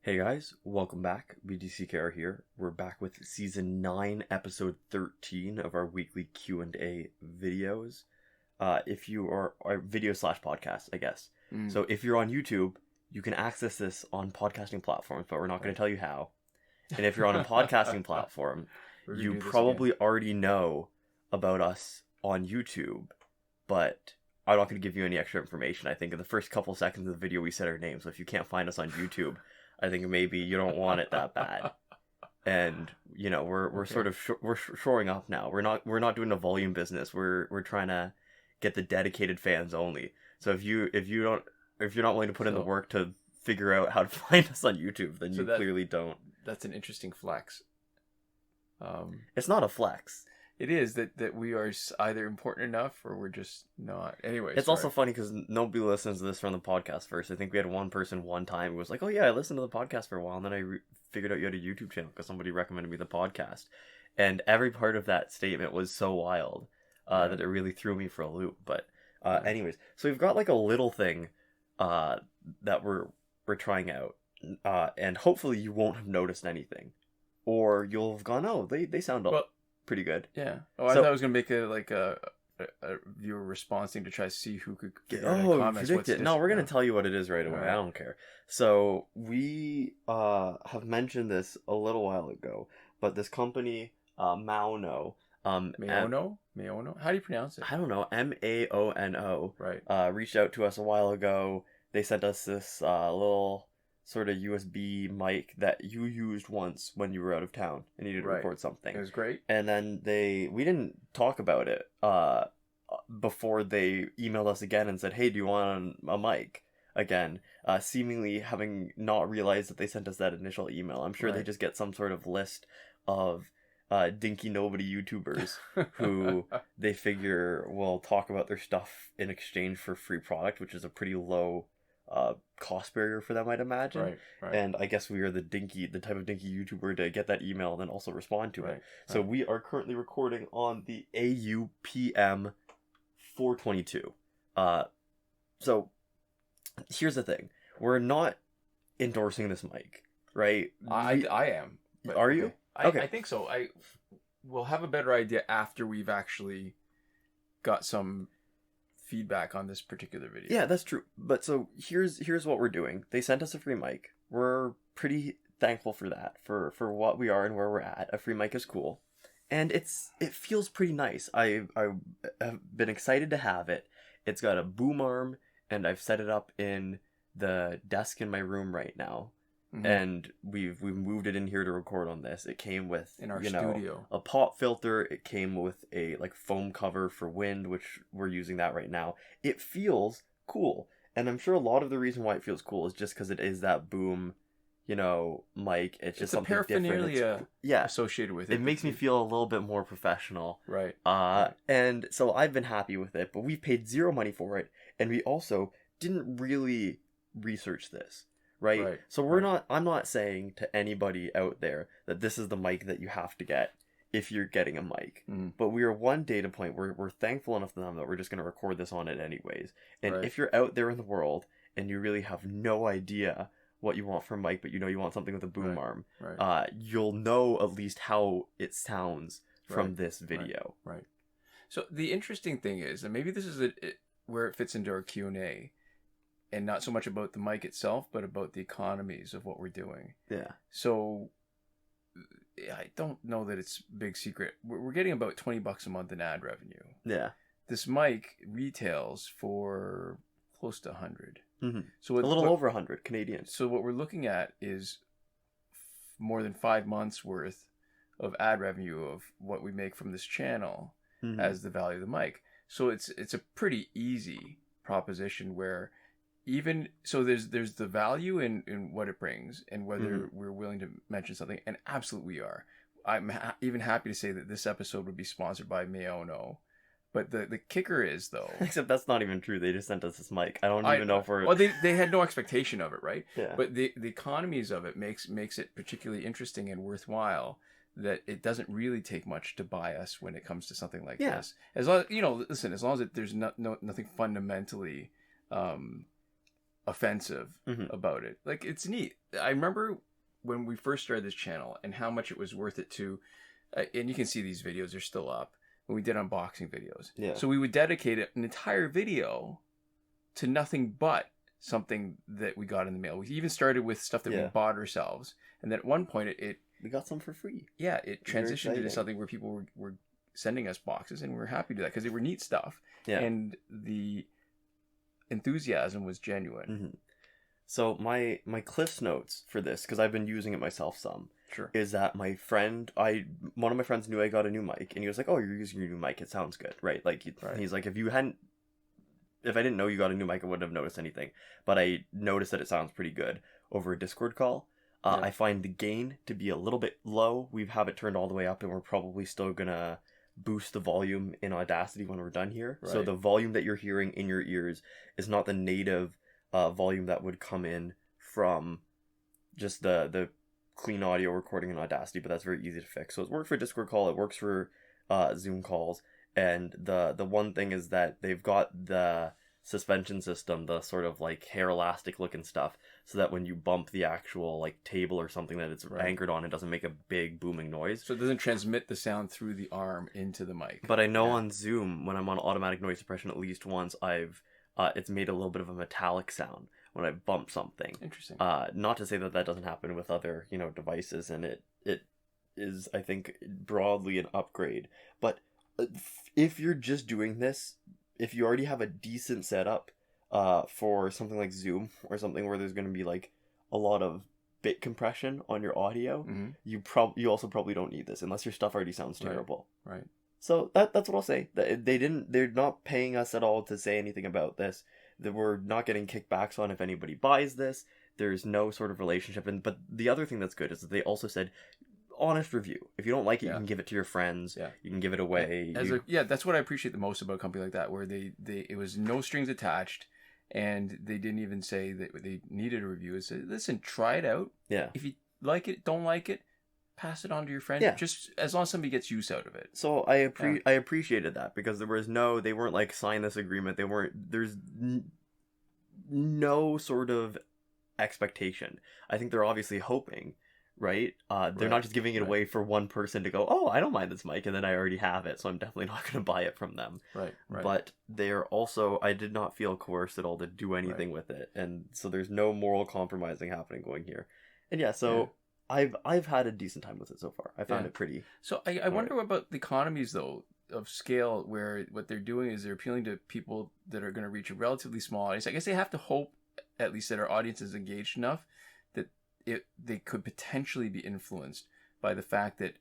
Hey guys, welcome back. BDCKR here. We're back with Season 9, Episode 13 of our weekly Q&A videos. If you are video / podcast, I guess. So if you're on YouTube, you can access this on podcasting platforms, but we're not going to tell you how. And if you're on a podcasting platform, you probably already know about us on YouTube, but I'm not going to give you any extra information. I think in the first couple seconds of the video we said our name, so if you can't find us on YouTube, I think maybe you don't want it that bad. And you know, we're sort of we're shoring up now. We're not doing a volume business. We're trying to get the dedicated fans only. So if you're not willing to put in the work to figure out how to find us on YouTube, then you clearly don't. That's an interesting flex. It's not a flex. It is that we are either important enough or we're just not. Anyway, it's also funny because nobody listens to this from the podcast first. I think we had one person one time who was like, "Oh yeah, I listened to the podcast for a while," and then I figured out you had a YouTube channel because somebody recommended me the podcast, and every part of that statement was so wild that it really threw me for a loop. But anyways, so we've got like a little thing that we're trying out, and hopefully you won't have noticed anything, or you'll have gone, "Oh, they sound pretty good." Yeah. Oh, I thought I was gonna make a viewer response thing to try to see who could get comments. Predict it. No, we're gonna tell you what it is right away. Right. I don't care. So we have mentioned this a little while ago, but this company Maono, Maono. How do you pronounce it? I don't know. Maono. Right. Reached out to us a while ago. They sent us this little sort of USB mic that you used once when you were out of town and needed to record something. It was great. And then we didn't talk about it before they emailed us again and said, "Hey, do you want a mic?" Again, seemingly having not realized that they sent us that initial email. I'm sure they just get some sort of list of dinky nobody YouTubers who they figure will talk about their stuff in exchange for free product, which is a pretty low cost barrier for them, I'd imagine. Right. And I guess we are the type of dinky YouTuber to get that email and then also respond to it. So we are currently recording on the AUPM 422. So here's the thing: we're not endorsing this mic, right? I am. Are you? Okay. I think so. We'll have a better idea after we've actually got some feedback on this particular video. Yeah, that's true. But so here's what we're doing. They sent us a free mic. We're pretty thankful for that, for what we are and where we're at. A free mic is cool, and it feels pretty nice. I have been excited to have it. It's got a boom arm, and I've set it up in the desk in my room right now. Mm-hmm. And we've moved it in here to record on this. It came with in our studio a pop filter. It came with a foam cover for wind, which we're using that right now. It feels cool, and I'm sure a lot of the reason why it feels cool is just because it is that boom, mic. It's just something different. Associated with it. It makes me feel a little bit more professional. Right. And so I've been happy with it, but we've paid zero money for it, and we also didn't really research this. Right. So I'm not saying to anybody out there that this is the mic that you have to get if you're getting a mic. But we are one data point. We're thankful enough to them that we're just going to record this on it anyways. And if you're out there in the world and you really have no idea what you want from a mic, but you want something with a boom arm, you'll know at least how it sounds from this video. Right. So the interesting thing is, and maybe this is where it fits into our Q&A, and not so much about the mic itself, but about the economies of what we're doing. Yeah. So I don't know that it's a big secret. We're getting about $20 a month in ad revenue. Yeah. This mic retails for close to 100. Mm-hmm. So a little over 100 Canadian. So what we're looking at is more than 5 months worth of ad revenue of what we make from this channel as the value of the mic. So it's a pretty easy proposition where even so there's the value in what it brings and whether we're willing to mention something, and absolutely we are. I'm even happy to say that this episode would be sponsored by Maono, but the kicker is though, except that's not even true. They just sent us this mic. I don't even know if we're they had no expectation of it, right? Yeah. But the economies of it makes it particularly interesting and worthwhile. That it doesn't really take much to buy us when it comes to something like this. As long as, listen, as long as there's nothing fundamentally offensive about it. Like, it's neat. I remember when we first started this channel and how much it was worth it to, and you can see these videos are still up, when we did unboxing videos. Yeah. So we would dedicate an entire video to nothing but something that we got in the mail. We even started with stuff that we bought ourselves. And then at one point we got some for free. Yeah, it transitioned into something where people were sending us boxes, and we were happy to do that because they were neat stuff. Yeah. And the enthusiasm was genuine. So my Cliff's Notes for this, because I've been using it myself some, sure, is that one of my friends knew I got a new mic, and he was like, "Oh, you're using your new mic. It sounds good, right?" Like he's like, if I didn't know you got a new mic, I wouldn't have noticed anything. But I noticed that it sounds pretty good over a Discord call. I find the gain to be a little bit low. We have it turned all the way up, and we're probably still gonna boost the volume in Audacity when we're done here. Right. So the volume that you're hearing in your ears is not the native volume that would come in from just the clean audio recording in Audacity, but that's very easy to fix. So it works for Discord call, it works for Zoom calls, and the one thing is that they've got the suspension system, the sort of like hair elastic looking stuff, so that when you bump the actual like table or something that it's anchored on, it doesn't make a big booming noise. So it doesn't transmit the sound through the arm into the mic. But I know on Zoom, when I'm on automatic noise suppression at least once, it's made a little bit of a metallic sound when I bump something. Interesting. Not to say that doesn't happen with other, devices, and it is, I think, broadly an upgrade. But if you're just doing this, if you already have a decent setup for something like Zoom or something where there's going to be like a lot of bit compression on your audio, you also probably don't need this unless your stuff already sounds terrible. Right. So that's what I'll say. They're not paying us at all to say anything about this. That we're not getting kickbacks on if anybody buys this. There's no sort of relationship. But the other thing that's good is that they also said, honest review. If you don't like it, you can give it to your friends. Yeah. You can give it away. That's what I appreciate the most about a company like that, where it was no strings attached, and they didn't even say that they needed a review. It said, listen, try it out. Yeah. If you like it, don't like it, pass it on to your friend. Yeah. Just as long as somebody gets use out of it. So I appreciated that, because they weren't like, sign this agreement. There's no sort of expectation. I think they're obviously hoping. Right? They're not just giving it away for one person to go, oh, I don't mind this mic, and then I already have it, so I'm definitely not going to buy it from them. Right. But they're also, I did not feel coerced at all to do anything with it, and so there's no moral compromising happening going here. And I've had a decent time with it so far. I found it pretty. So I wonder about the economies, though, of scale, where what they're doing is they're appealing to people that are going to reach a relatively small audience. I guess they have to hope, at least, that our audience is engaged enough that they could potentially be influenced by the fact that,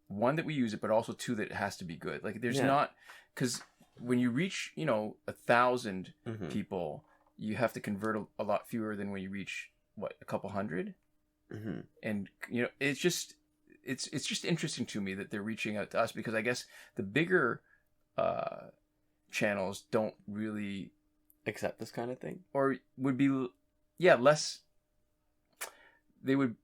one, that we use it, but also two, that it has to be good. Like, there's not, because when you reach 1,000 people, you have to convert a lot fewer than when you reach a couple hundred. And it's just interesting to me that they're reaching out to us, because I guess the bigger channels don't really accept this kind of thing, or would be less. They would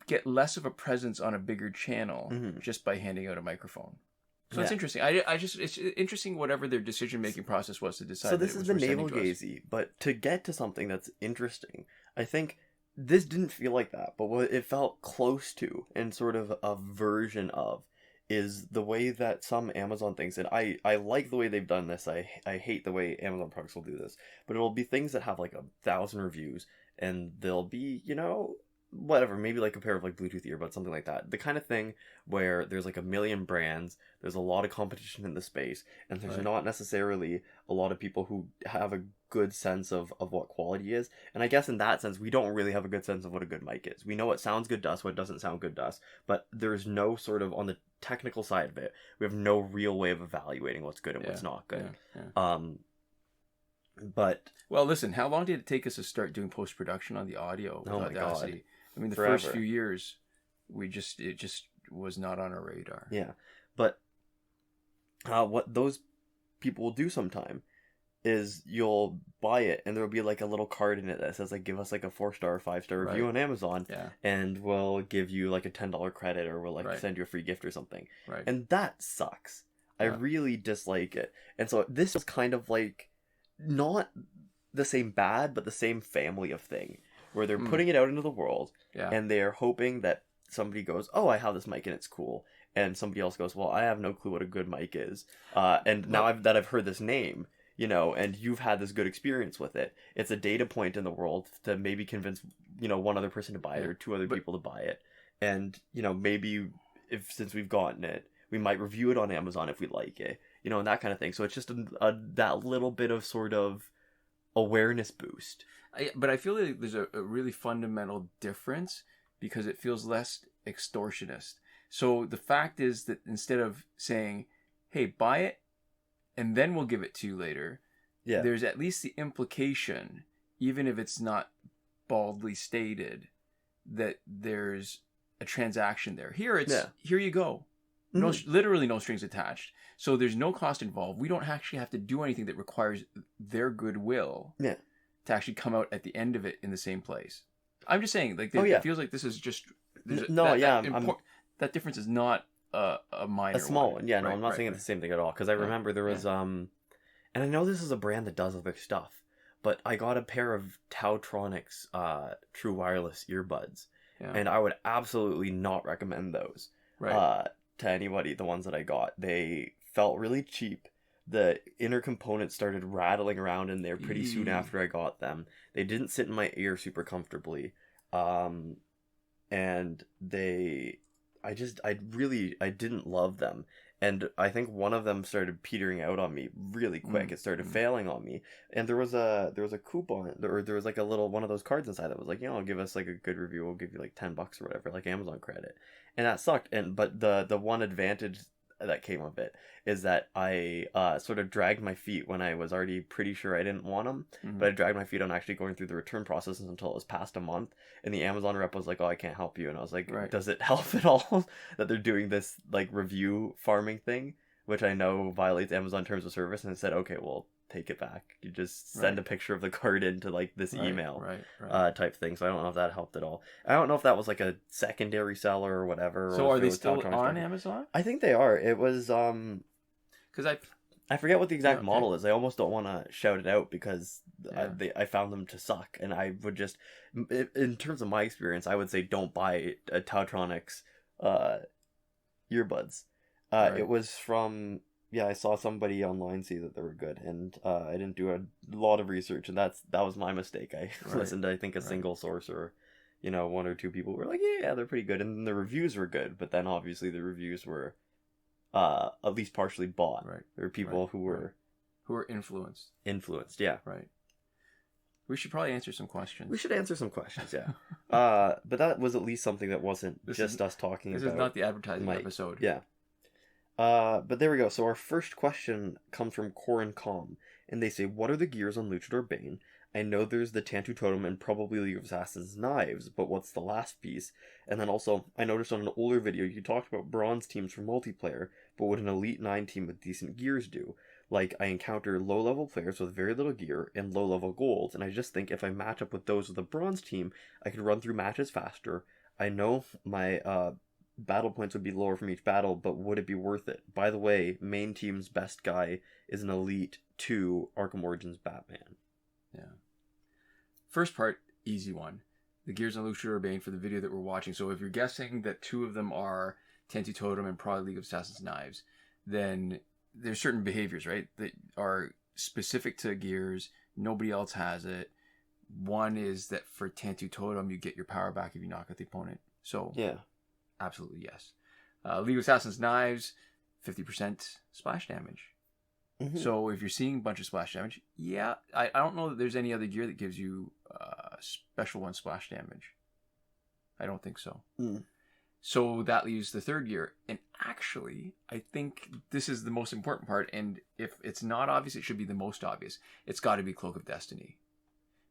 get less of a presence on a bigger channel just by handing out a microphone. So it's interesting. It's interesting whatever their decision-making process was to decide. So this is the navel-gazy, but to get to something that's interesting, I think this didn't feel like that, but what it felt close to, and sort of a version of, is the way that some Amazon things, and I like the way they've done this. I hate the way Amazon products will do this, but it'll be things that have like 1,000 reviews, and they'll be, whatever, maybe like a pair of like Bluetooth earbuds, something like that. The kind of thing where there's like 1 million brands, there's a lot of competition in the space, and there's not necessarily a lot of people who have a good sense of what quality is. And I guess in that sense, we don't really have a good sense of what a good mic is. We know what sounds good to us, what doesn't sound good to us, but there's no sort of, on the technical side of it, we have no real way of evaluating what's good and what's not good. But well, listen, how long did it take us to start doing post-production on the audio with Audacity? God. I mean, the first few years, it just was not on our radar. Yeah, but what those people will do sometime is you'll buy it, and there'll be like a little card in it that says like, give us like a 4-star or 5-star review on Amazon, and we'll give you like a $10 credit, or we'll send you a free gift or something. Right. And that sucks. I really dislike it. And so this is kind of like, the same bad, but the same family of thing, where they're Mm. putting it out into the world, Yeah. and they're hoping that somebody goes, "Oh, I have this mic and it's cool," and somebody else goes, "Well, I have no clue what a good mic is," and now I've heard this name, and you've had this good experience with it. It's a data point in the world to maybe convince, one other person to buy it or two other people to buy it, and maybe since we've gotten it, we might review it on Amazon if we like it, and that kind of thing. So it's just that little bit of sort of awareness boost. But I feel like there's a really fundamental difference because it feels less extortionist. So the fact is that instead of saying, hey, buy it and then we'll give it to you later, there's at least the implication, even if it's not baldly stated, that there's a transaction there. Here here you go. No, literally no strings attached. So there's no cost involved. We don't actually have to do anything that requires their goodwill to actually come out at the end of it in the same place. I'm just saying, like, it feels like this is just... that difference is not a minor small one. Yeah, no, I'm not saying it's the same thing at all. Because I remember there was... and I know this is a brand that does other stuff, but I got a pair of Tautronics True Wireless earbuds. Yeah. And I would absolutely not recommend those. Right. To anybody, the ones that I got. They felt really cheap. The inner components started rattling around in there pretty soon after I got them. They didn't sit in my ear super comfortably. And I didn't love them. And I think one of them started petering out on me really quick. It started failing on me. And there was a coupon, or there was like a little one of those cards inside that was like, give us like a good review. We'll give you like $10 or whatever, like Amazon credit. And that sucked. But the one advantage that came of it is that I sort of dragged my feet when I was already pretty sure I didn't want them. But I dragged my feet on actually going through the return process until it was past a month. And the Amazon rep was like, "Oh, I can't help you." And I was like, Does it help at all that they're doing this like review farming thing, which I know violates Amazon terms of service? And it said, "Okay, well, take it back. You just send a picture of the card into like this email type thing." So I don't know if that helped at all. I don't know if that was like a secondary seller or whatever. So are they still on Amazon? I think they are. It was because I forget what the exact model is. I almost don't want to shout it out because I found them to suck, and I would just, in terms of my experience, I would say don't buy a Tautronics earbuds. It was from. Yeah, I saw somebody online say that they were good, and I didn't do a lot of research, and that was my mistake. I listened to, I think, a single source or, one or two people were like, yeah, they're pretty good, and the reviews were good, but then obviously the reviews were at least partially bought. Right. There were people who were influenced. Influenced, yeah. Right. We should probably answer some questions. We should answer some questions, yeah. But that was at least something that wasn't us talking about. This is not the advertising episode. Yeah. But there we go. So our first question comes from Corin Com, and they say, "What are the gears on Luchador Bane? I know there's the Tantu Totem and probably League of Assassins knives, but what's the last piece?" And then also, I noticed on an older video you talked about bronze teams for multiplayer, but what an Elite 9 team with decent gears do. Like, I encounter low-level players with very little gear and low-level golds, and I just think if I match up with those with a bronze team, I could run through matches faster. I know my battle points would be lower from each battle, but would it be worth it? By the way, main team's best guy is an Elite 2 Arkham Origins Batman. Yeah. First part, easy one. The gears on Luchador Bane for the video that we're watching. So if you're guessing that two of them are Tantu Totem and probably League of Assassins knives, then there's certain behaviors, right, that are specific to gears. Nobody else has it. One is that for Tantu Totem, you get your power back if you knock out the opponent. So yeah. Absolutely, yes. League of Assassins knives, 50% splash damage. Mm-hmm. So if you're seeing a bunch of splash damage, I don't know that there's any other gear that gives you special one splash damage. I don't think so. So that leaves the third gear. And actually, I think this is the most important part. And if it's not obvious, it should be the most obvious. It's got to be Cloak of Destiny.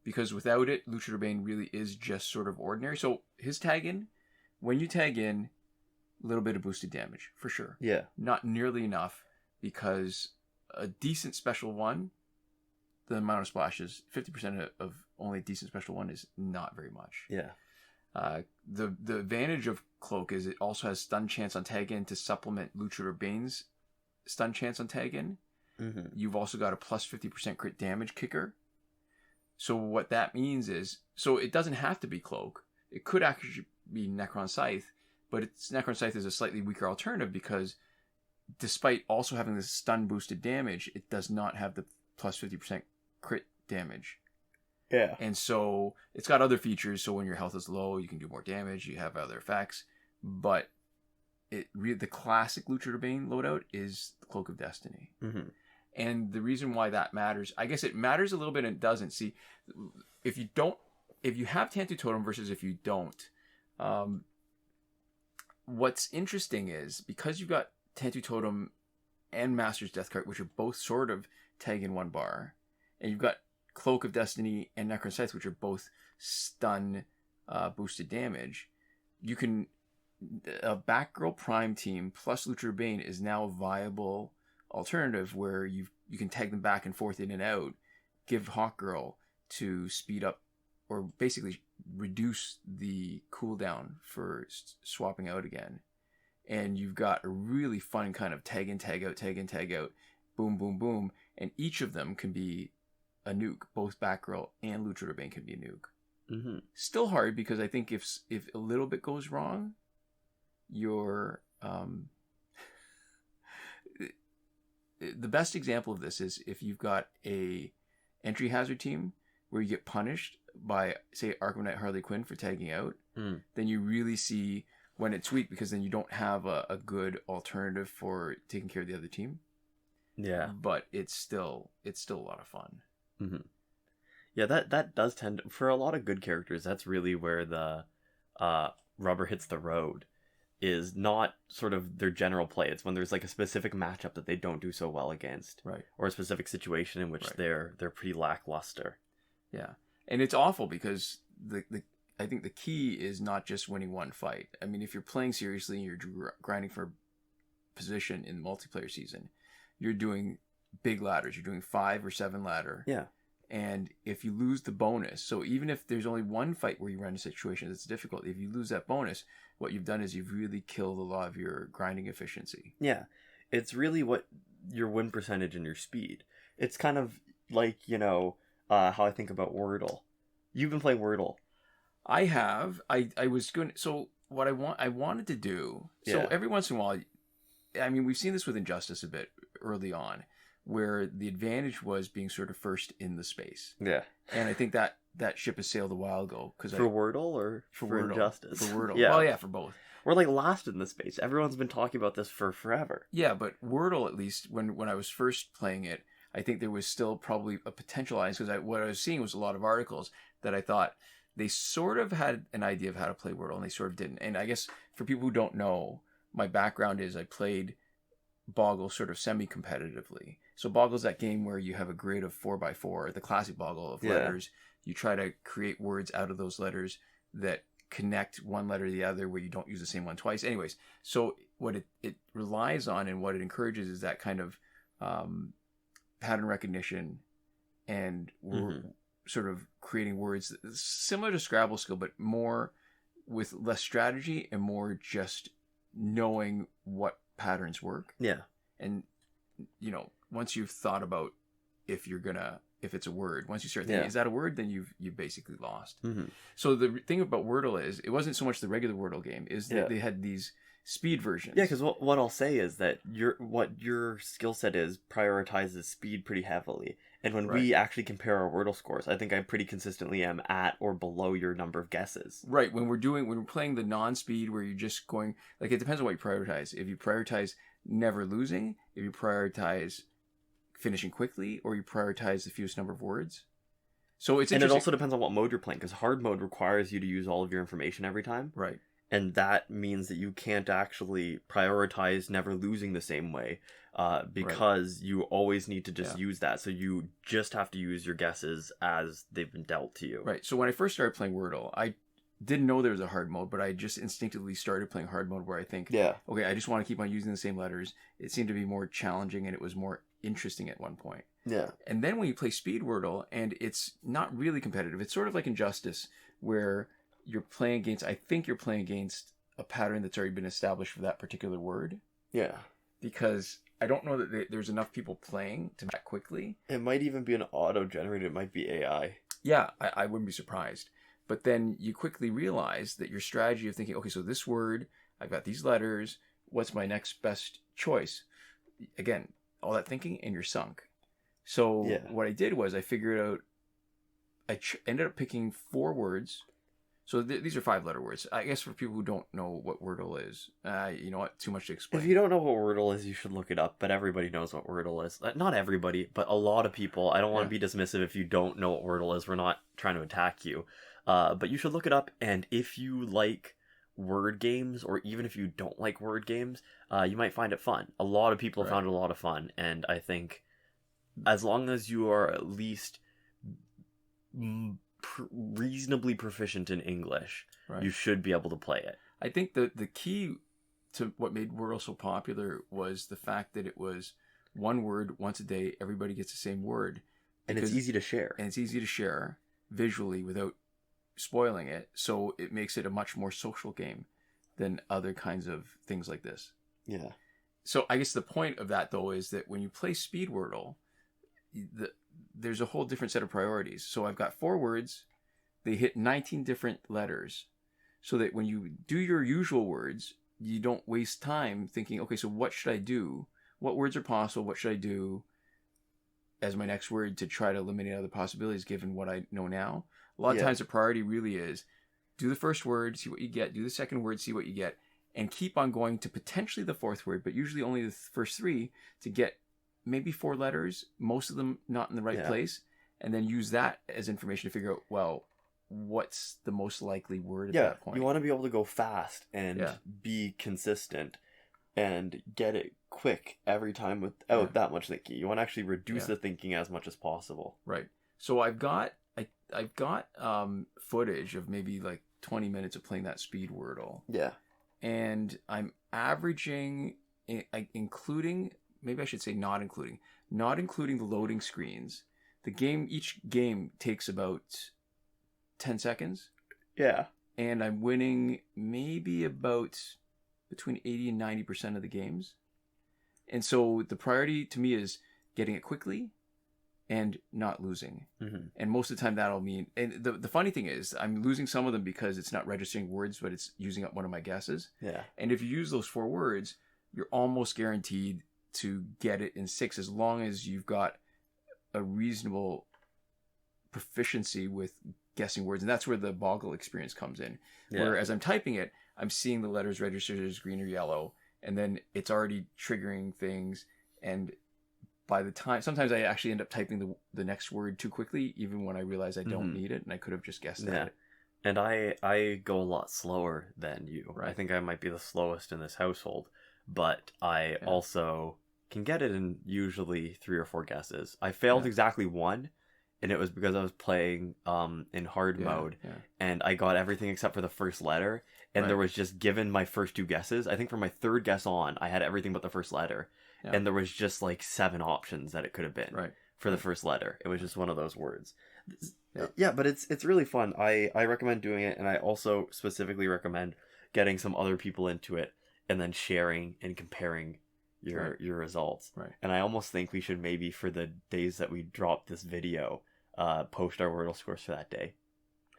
Because without it, Luchador Bane really is just sort of ordinary. So his tag in, when you tag in, a little bit of boosted damage, for sure. Yeah. Not nearly enough, because a decent special one, the amount of splashes, 50% of only a decent special one is not very much. Yeah. The advantage of Cloak is it also has stun chance on tag in to supplement Luchador Bane's stun chance on tag in. Mm-hmm. You've also got a plus 50% crit damage kicker. So what that means is, so it doesn't have to be Cloak. It could actually be Necron Scythe, but Necron Scythe is a slightly weaker alternative because despite also having this stun boosted damage, it does not have the plus 50% crit damage. Yeah. And so it's got other features. So when your health is low, you can do more damage. You have other effects. But the classic Luchador Bane loadout is the Cloak of Destiny. Mm-hmm. And the reason why that matters, I guess it matters a little bit and it doesn't. See, if you have Tantu Totem versus if you don't, what's interesting is because you've got Tantu Totem and Master's Death Cart, which are both sort of tag in one bar, and you've got Cloak of Destiny and Necron Scythe, which are both stun boosted damage, you can a Batgirl Prime team plus Luchador Bane is now a viable alternative where you can tag them back and forth in and out, give Hawkgirl to speed up or basically reduce the cooldown for swapping out again. And you've got a really fun kind of tag in, tag out, tag in, tag out, boom, boom, boom. And each of them can be a nuke. Both Batgirl and Luchador Bane can be a nuke. Mm-hmm. Still hard because I think if a little bit goes wrong, you're... the best example of this is if you've got a entry hazard team where you get punished by, say, Arkham Knight Harley Quinn for tagging out, then you really see when it's weak because then you don't have a good alternative for taking care of the other team. Yeah. But it's still a lot of fun. Mm-hmm. Yeah, that does tend to, for a lot of good characters, that's really where the rubber hits the road. Is not sort of their general play. It's when there's like a specific matchup that they don't do so well against. Right. Or a specific situation in which they're pretty lackluster. Yeah. And it's awful because I think the key is not just winning one fight. I mean, if you're playing seriously and you're grinding for position in multiplayer season, you're doing big ladders. You're doing 5 or 7 ladder. Yeah. And if you lose the bonus, so even if there's only one fight where you run a situation that's difficult, if you lose that bonus, what you've done is you've really killed a lot of your grinding efficiency. Yeah. It's really what your win percentage and your speed. It's kind of like, how I think about Wordle. You've been playing Wordle. I have. I was going to... So what I wanted to do... So every once in a while... I mean, we've seen this with Injustice a bit early on, where the advantage was being sort of first in the space. Yeah. And I think that ship has sailed a while ago. For Wordle or for Wordle. Injustice? For Wordle. Yeah. Well, yeah, for both. We're like last in the space. Everyone's been talking about this for forever. Yeah, but Wordle, at least, when I was first playing it, I think there was still probably a potential audience, because what I was seeing was a lot of articles that I thought they sort of had an idea of how to play Wordle, and they sort of didn't. And I guess for people who don't know, my background is I played Boggle sort of semi-competitively. So Boggle's that game where you have a grid of 4x4, the classic Boggle of letters. You try to create words out of those letters that connect one letter to the other where you don't use the same one twice. Anyways, so what it relies on and what it encourages is that kind of pattern recognition and sort of creating words similar to Scrabble skill, but more with less strategy and more just knowing what patterns work. Yeah. And, once you've thought about if it's a word, once you start thinking, is that a word? Then you've basically lost. Mm-hmm. So the thing about Wordle is, it wasn't so much the regular Wordle game, is that they had these speed versions. Yeah, because what I'll say is that your skill set is prioritizes speed pretty heavily. And when we actually compare our Wordle scores, I think I pretty consistently am at or below your number of guesses. Right. When we're playing the non-speed where you're just going, like, it depends on what you prioritize. If you prioritize never losing, if you prioritize finishing quickly, or you prioritize the fewest number of words. So it's interesting. And it also depends on what mode you're playing, because hard mode requires you to use all of your information every time. Right. And that means that you can't actually prioritize never losing the same way, because you always need to just use that. So you just have to use your guesses as they've been dealt to you. Right. So when I first started playing Wordle, I didn't know there was a hard mode, but I just instinctively started playing hard mode where I think, okay, I just want to keep on using the same letters. It seemed to be more challenging and it was more interesting at one point. Yeah. And then when you play speed Wordle, and it's not really competitive, it's sort of like Injustice, where you're playing against a pattern that's already been established for that particular word. Yeah. Because I don't know that there's enough people playing to that quickly. It might even be an auto-generated. It might be AI. Yeah, I wouldn't be surprised. But then you quickly realize that your strategy of thinking, okay, so this word, I've got these letters, what's my next best choice? Again, all that thinking and you're sunk. So what I did was I figured out, ended up picking 4 words. So these are 5-letter words. I guess for people who don't know what Wordle is, you know what, too much to explain. If you don't know what Wordle is, you should look it up, but everybody knows what Wordle is. Not everybody, but a lot of people. I don't want to be dismissive if you don't know what Wordle is. We're not trying to attack you. But you should look it up, and if you like word games, or even if you don't like word games, you might find it fun. A lot of people have found it a lot of fun, and I think as long as you are at least reasonably proficient in English, you should be able to play it. I think the key to what made Wordle so popular was the fact that it was one word once a day, everybody gets the same word. And it's easy to share. And it's easy to share visually without spoiling it, so it makes it a much more social game than other kinds of things like this. Yeah. So I guess the point of that, though, is that when you play Speed Wordle, there's a whole different set of priorities. So I've got 4 words. They hit 19 different letters, so that when you do your usual words, you don't waste time thinking, okay, so what should I do? What words are possible? What should I do as my next word to try to eliminate other possibilities given what I know now? A lot of times the priority really is do the first word, see what you get, do the second word, see what you get, and keep on going to potentially the 4th word, but usually only the first 3 to get maybe 4 letters, most of them not in the right place, and then use that as information to figure out, well, what's the most likely word at that point. You want to be able to go fast and be consistent and get it quick every time without that much thinking. You want to actually reduce the thinking as much as possible. Right. So I've got footage of maybe like 20 minutes of playing that Speed Wordle. Yeah. And I'm averaging, including, maybe I should say not including the loading screens. Each game takes about 10 seconds. Yeah. And I'm winning maybe about between 80 and 90% of the games. And so the priority to me is getting it quickly and not losing. Mm-hmm. And most of the time that'll mean, and the funny thing is I'm losing some of them because it's not registering words, but it's using up one of my guesses. Yeah. And if you use those 4 words, you're almost guaranteed to get it in 6 as long as you've got a reasonable proficiency with guessing words. And that's where the boggle experience comes in. Yeah. Where as I'm typing it, I'm seeing the letters registered as green or yellow, and then it's already triggering things. And by the time, sometimes I actually end up typing the next word too quickly, even when I realize I don't need it, and I could have just guessed at it. And I go a lot slower than you. Right. I think I might be the slowest in this household, but I also can get it in usually 3 or 4 guesses. I failed exactly 1, and it was because I was playing in hard mode, and I got everything except for the first letter, and there was just, given my first 2 guesses, I think for my 3rd guess on, I had everything but the first letter, and there was just like 7 options that it could have been for the first letter. It was just one of those words. Yeah, but it's really fun. I recommend doing it, and I also specifically recommend getting some other people into it and then sharing and comparing your results. Right. And I almost think we should maybe, for the days that we drop this video, post our Wordle scores for that day.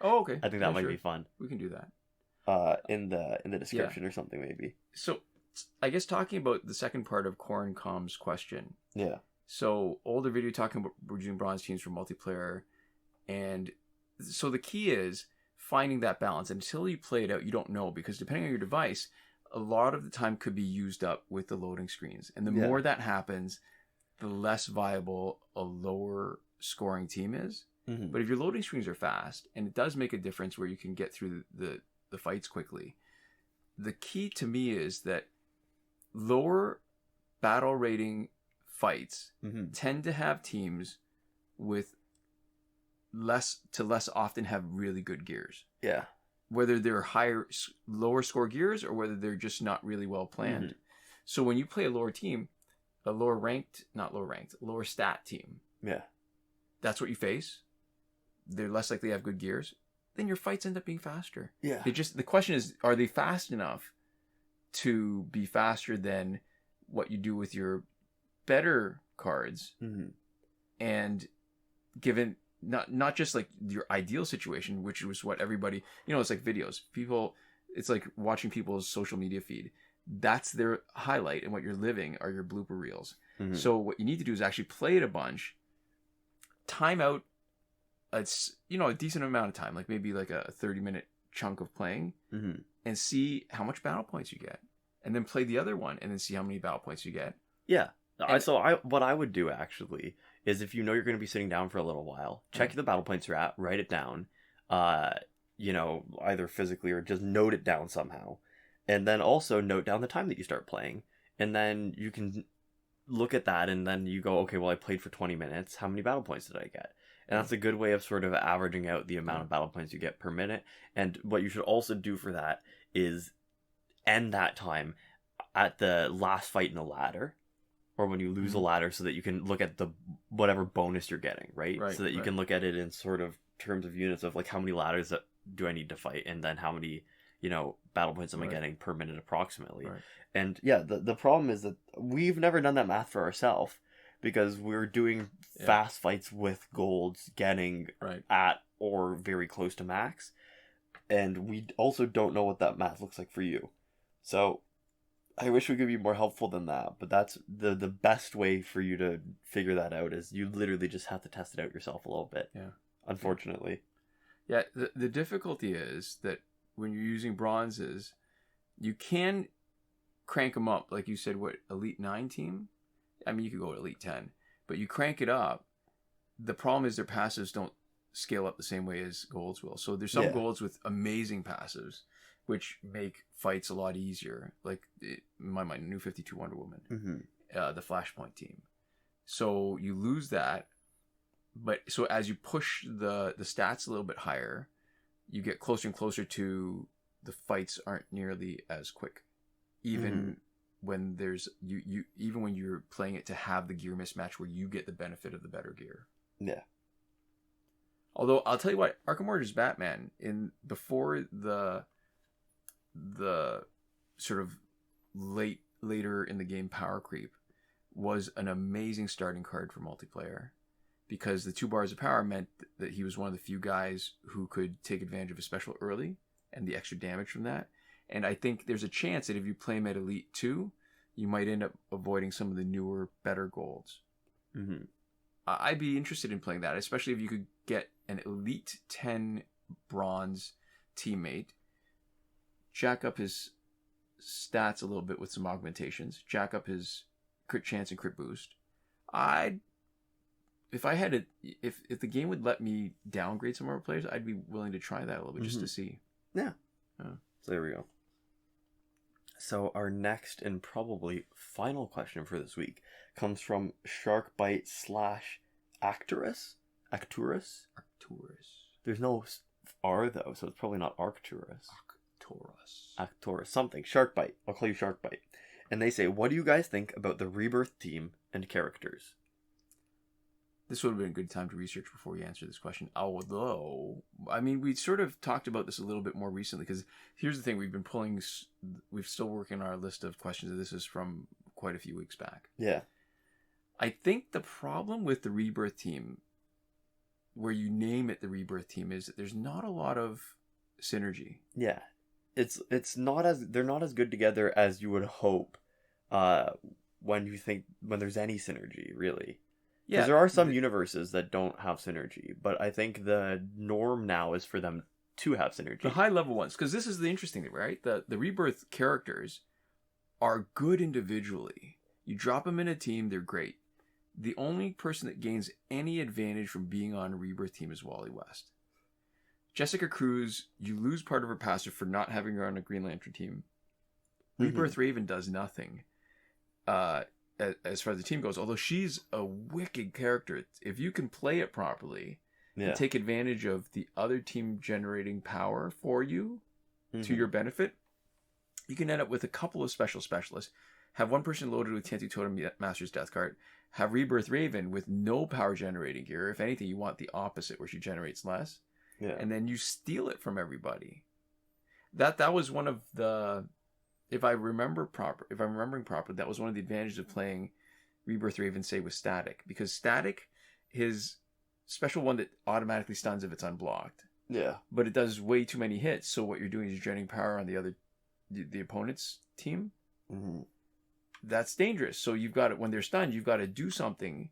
Oh, okay. I think that might be fun. We can do that. In the description or something maybe. So I guess talking about the second part of Corncom's question. Yeah. So older video talking about using bronze teams for multiplayer, and so the key is finding that balance. Until you play it out, you don't know, because depending on your device, a lot of the time could be used up with the loading screens. And the more that happens, the less viable a lower scoring team is. Mm-hmm. But if your loading screens are fast, and it does make a difference where you can get through the fights quickly, the key to me is that lower battle rating fights tend to have teams with less often have really good gears. Yeah. Whether they're lower score gears, or whether they're just not really well planned. Mm-hmm. So when you play a lower team, lower stat team. Yeah. That's what you face. They're less likely to have good gears. Then your fights end up being faster. Yeah. The question is, are they fast enough to be faster than what you do with your better cards? Mm-hmm. And given not just like your ideal situation, which was what everybody, it's like videos. People, it's like watching people's social media feed. That's their highlight, and what you're living are your blooper reels. Mhm. So what you need to do is actually play it a bunch, time out a decent amount of time, like maybe like a 30-minute chunk of playing, Mhm. and see how much battle points you get, and then play the other one and then see how many battle points you get. Yeah. And- What I would do actually is, if you know you're going to be sitting down for a little while, check the battle points you're at, write it down, either physically or just note it down somehow. And then also note down the time that you start playing. And then you can look at that and then you go, okay, well, I played for 20 minutes. How many battle points did I get? And that's a good way of sort of averaging out the amount of battle points you get per minute. And what you should also do for that is end that time at the last fight in the ladder, or when you lose a ladder, so that you can look at the whatever bonus you're getting, right? So that you can look at it in sort of terms of units of like, how many ladders do I need to fight, and then how many battle points am I getting per minute approximately. And yeah, the problem is that we've never done that math for ourselves, because we're doing fast fights with golds getting at or very close to max, and we also don't know what that math looks like for you. So I wish we could be more helpful than that, but that's the best way for you to figure that out, is you literally just have to test it out yourself a little bit. Yeah. Unfortunately. Yeah, the difficulty is that when you're using bronzes, you can crank them up, like you said, what, Elite 9 team? I mean, you could go to Elite 10, but you crank it up. The problem is their passives don't scale up the same way as golds will. So there's some golds with amazing passives, which make fights a lot easier. Like, in my mind, New 52 Wonder Woman, the Flashpoint team. So you lose that, but so as you push the stats a little bit higher, you get closer and closer to the fights aren't nearly as quick. Even when there's even when you're playing it to have the gear mismatch where you get the benefit of the better gear. Yeah. Although I'll tell you what, Arkham Origins Batman, before the sort of later in the game power creep, was an amazing starting card for multiplayer, because the 2 bars of power meant that he was one of the few guys who could take advantage of a special early and the extra damage from that. And I think there's a chance that if you play him at Elite 2, you might end up avoiding some of the newer, better golds. I'd be interested in playing that, especially if you could get an Elite 10 bronze teammate, jack up his stats a little bit with some augmentations, jack up his crit chance and crit boost. If the game would let me downgrade some of our players, I'd be willing to try that a little bit just to see. Yeah. So there we go. So our next and probably final question for this week comes from Sharkbite / Acturus. Acturus. There's no R though, so it's probably not Arcturus. Acturus. Something. Sharkbite. I'll call you Sharkbite. And they say, what do you guys think about the Rebirth team and characters? This would have been a good time to research before we answer this question. Although, I mean, we sort of talked about this a little bit more recently, because here's the thing. We're still working on our list of questions. This is from quite a few weeks back. Yeah. I think the problem with the Rebirth team, where you name it the Rebirth team, is that there's not a lot of synergy. Yeah. They're not as good together as you would hope when there's any synergy, really. Because there are some universes that don't have synergy, but I think the norm now is for them to have synergy. The high level ones, because this is the interesting thing, right? The Rebirth characters are good individually. You drop them in a team, they're great. The only person that gains any advantage from being on a Rebirth team is Wally West. Jessica Cruz, you lose part of her passive for not having her on a Green Lantern team. Rebirth Raven does nothing. As far as the team goes, although she's a wicked character, if you can play it properly and take advantage of the other team generating power for you to your benefit, you can end up with a couple of specialists. Have one person loaded with Tentu Totem Master's Death card. Have Rebirth Raven with no power generating gear. If anything, you want the opposite, where she generates less. Yeah. And then you steal it from everybody. That was one of the... If I'm remembering properly, that was one of the advantages of playing Rebirth Raven, say, with Static. Because Static, his special one that automatically stuns if it's unblocked. Yeah. But it does way too many hits, so what you're doing is you're generating power on the opponent's team. Mm-hmm. That's dangerous. So you've got to, when they're stunned, you've got to do something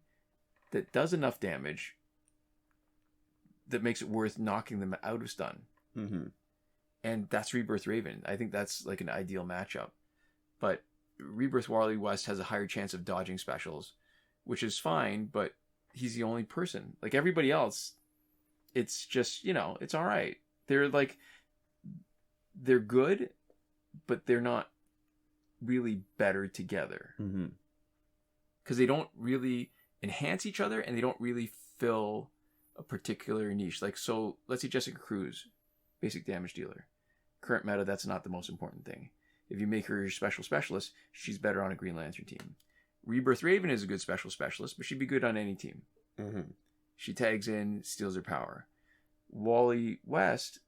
that does enough damage that makes it worth knocking them out of stun. Mm-hmm. And that's Rebirth Raven. I think that's like an ideal matchup. But Rebirth Wally West has a higher chance of dodging specials, which is fine, but he's the only person. Like everybody else, it's just, it's all right. They're good, but they're not really better together. Mm-hmm. Because they don't really enhance each other, and they don't really fill a particular niche. Like, so let's see Jessica Cruz, basic damage dealer. Current meta, that's not the most important thing. If you make her your special specialist, she's better on a Green Lantern team. Rebirth Raven is a good special specialist, but she'd be good on any team. Mm-hmm. She tags in, steals her power. Wally West,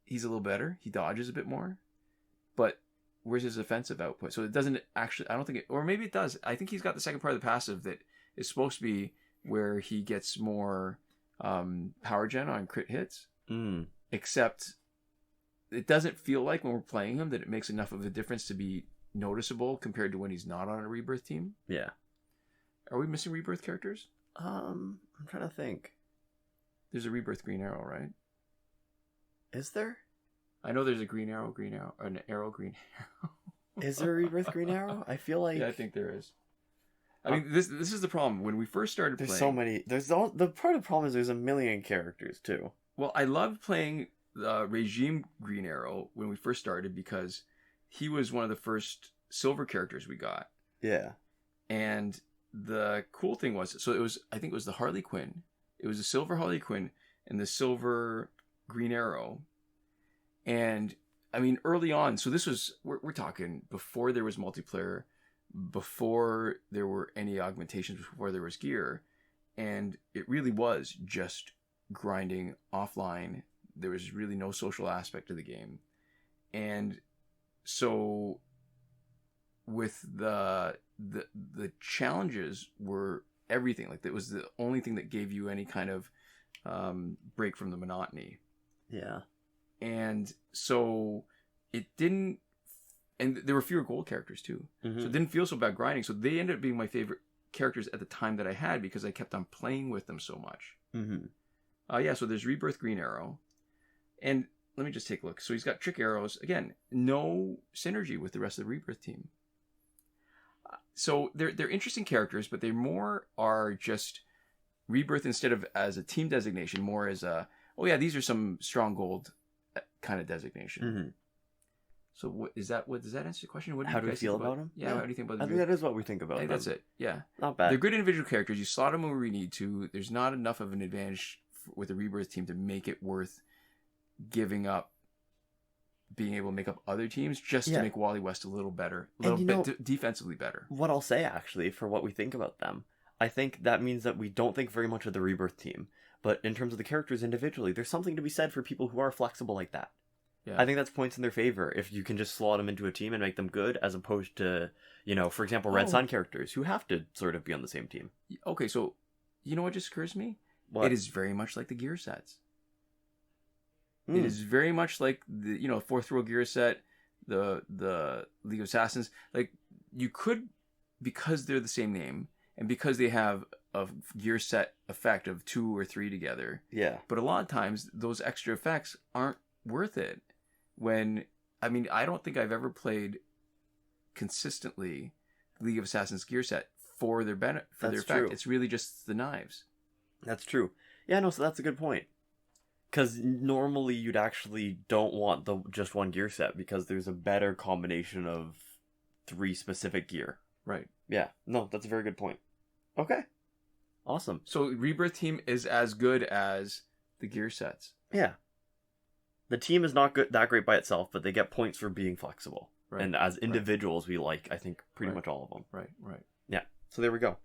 he's a little better. He dodges a bit more. But where's his offensive output? So it doesn't actually, I don't think it, or maybe it does. I think he's got the second part of the passive that is supposed to be where he gets more power gen on crit hits. Except it doesn't feel like when we're playing him that it makes enough of a difference to be noticeable compared to when he's not on a Rebirth team. Yeah. Are we missing Rebirth characters? I'm trying to think. There's a Rebirth Green Arrow, right? Is there? I know there's a Green Arrow, an Arrow, Green Arrow. Is there a Rebirth Green Arrow? I feel like... Yeah, I think there is. I mean, this is the problem. When we first started there's playing... so many... The part of the problem is there's a million characters, too. Well, I loved playing Regime Green Arrow when we first started because he was one of the first silver characters we got. Yeah. And the cool thing was... So I think it was the Harley Quinn. It was the silver Harley Quinn and the silver Green Arrow. And, I mean, early on... So this was... We're talking before there was multiplayer... Before there were any augmentations, before there was gear, and it really was just grinding offline. There was really no social aspect of the game, and so with the challenges were everything. Like, that was the only thing that gave you any kind of break from the monotony. Yeah, and so it didn't. And there were fewer gold characters, too. Mm-hmm. So it didn't feel so bad grinding. So they ended up being my favorite characters at the time that I had because I kept on playing with them so much. Mm-hmm. Yeah, so there's Rebirth Green Arrow. And let me just take a look. So he's got Trick Arrows. Again, no synergy with the rest of the Rebirth team. So they're interesting characters, but they more are just Rebirth instead of as a team designation, more as a, oh yeah, these are some strong gold kind of designation. Mm-hmm. So what does that answer the question? How do you feel about them? Yeah, how do you think about them? I think that is what we think about them. I think that's it. Yeah. Not bad. They're good individual characters. You slot them where we need to. There's not enough of an advantage with the Rebirth team to make it worth giving up being able to make up other teams just to make Wally West a little better. A little bit defensively better. What I'll say, actually, for what we think about them, I think that means that we don't think very much of the Rebirth team. But in terms of the characters individually, there's something to be said for people who are flexible like that. Yeah. I think that's points in their favor if you can just slot them into a team and make them good, as opposed to, for example, Red Sun characters who have to sort of be on the same team. Okay, so you know what just occurs to me? What? It is very much like the gear sets. It is very much like the fourth row gear set, the League of Assassins. Like, you could, because they're the same name and because they have a gear set effect of 2 or 3 together. Yeah. But a lot of times those extra effects aren't worth it. I don't think I've ever played consistently League of Assassins gear set for their benefit, for their effect. True. It's really just the knives. That's true. Yeah, no, so that's a good point. Because normally you'd actually don't want the just one gear set because there's a better combination of 3 specific gear. Right. Yeah, no, that's a very good point. Okay. Awesome. So Rebirth team is as good as the gear sets. Yeah. The team is not that great by itself, but they get points for being flexible. Right. And as individuals, we like, I think, pretty much all of them. Right. Yeah. So there we go.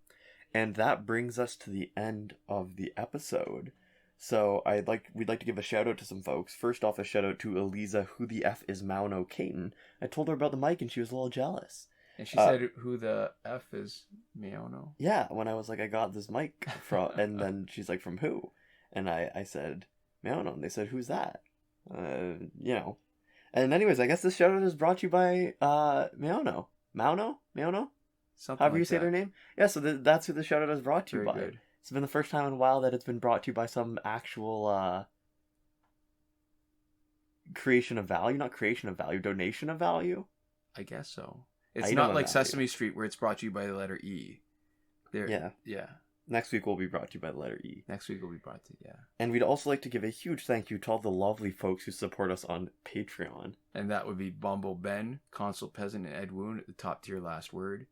And that brings us to the end of the episode. So we'd like to give a shout out to some folks. First off, a shout out to Eliza, who the F is Maono Caton. I told her about the mic and she was a little jealous. And she said who the F is, Maono. Yeah, when I was like, I got this mic from, and then she's like, from who? And I said, Maono. And they said, who's that? You know. And anyways, I guess this shout out is brought to you by Maono. Maono? Something However like you say that. their name. Yeah, so that's who the shout out is brought to you Very by. good. It's been the first time in a while that it's been brought to you by some actual creation of value. Not creation of value, donation of value. I guess so. It's Item not of like value. Sesame Street where it's brought to you by the letter E. Yeah. Yeah. Next week will be brought to you by the letter E. Next week will be brought to yeah. And we'd also like to give a huge thank you to all the lovely folks who support us on Patreon. And that would be Bumble Ben, Consul Peasant, and Edwoon at the top tier last word.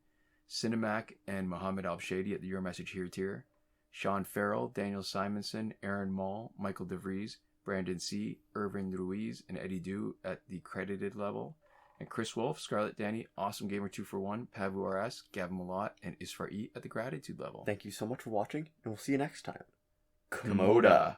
Sinemac and Mohammed Albshaiti at the Your Message Here tier. Shawn Farrell, Daniel Simonson, Aaron Maule, Michael DeVries, Brandon C., Irvin Ruiz, and Eddydoo at the credited level. And Chris Wolf, Scarlet Danny, Awesome Gamer 241, Pavu RS, Gavin Malott, and Isfar E at the gratitude level. Thank you so much for watching, and we'll see you next time. Komoda.